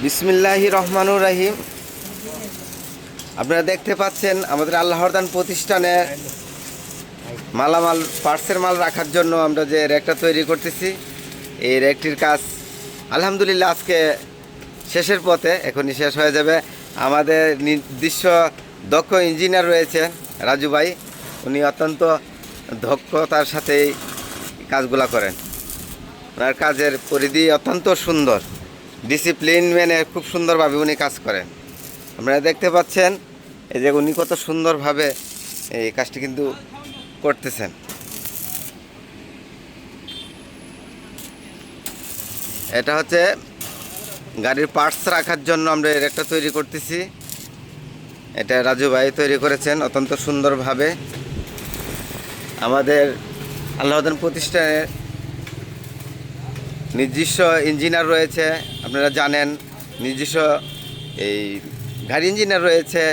বিসমিল্লাহির রহমানুর রহিম। আপনারা দেখতে পাচ্ছেন আমাদের আল্লাহর দান প্রতিষ্ঠানে মালামাল পার্সের মাল রাখার জন্য আমরা যে র্যাকটা তৈরি করতেছি, এই র্যাকটির কাজ আলহামদুলিল্লাহ আজকে শেষের পথে, এখনই শেষ হয়ে যাবে। আমাদের নির্দিষ্ট দক্ষ ইঞ্জিনিয়ার রয়েছে রাজু ভাই, উনি অত্যন্ত দক্ষতার সাথে এই কাজগুলা করেন। ওনার কাজের পরিধি অত্যন্ত সুন্দর, ডিসিপ্লিন মেনে খুব সুন্দরভাবে উনি কাজ করেন। আপনারা দেখতে পাচ্ছেন এই যে উনি কত সুন্দরভাবে এই কাজটি কিন্তু করতেছেন। এটা হচ্ছে গাড়ির পার্টস রাখার জন্য আমরা এর একটা তৈরি করতেছি। এটা রাজু ভাই তৈরি করেছেন অত্যন্ত সুন্দরভাবে। আমাদের আল্লাহদান প্রতিষ্ঠানের নিজস্ব ইঞ্জিনিয়ার রয়েছে, আপনারা জানেন। নিজস্ব এই গাড়ি ইঞ্জিনিয়ার রয়েছে,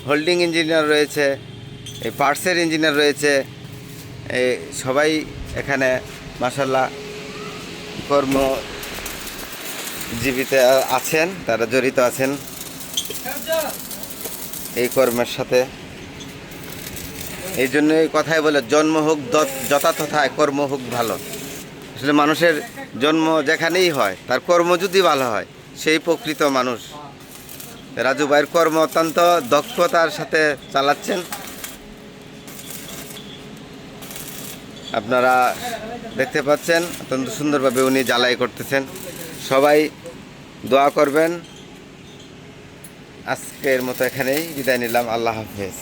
হোল্ডিং ইঞ্জিনিয়ার রয়েছে, এই পার্টসের ইঞ্জিনিয়ার রয়েছে। এই সবাই এখানে মাশাআল্লাহ কর্মজীবিতে আছেন, তারা জড়িত আছেন এই কর্মের সাথে। এই জন্য এই কথাই বলে, জন্ম হোক যথাতথায়, কর্ম হোক ভালো। আসলে মানুষের জন্ম যেখানেই হয়, তার কর্ম যদি ভালো হয়, সেই প্রকৃত মানুষ। রাজু ভাইয়ের কর্ম অত্যন্ত দক্ষতার সাথে চালাচ্ছেন। আপনারা দেখতে পাচ্ছেন অত্যন্ত সুন্দরভাবে উনি জ্বালাই করতেছেন। সবাই দোয়া করবেন। আজকের মতো এখানেই বিদায় নিলাম। আল্লাহ হাফেজ।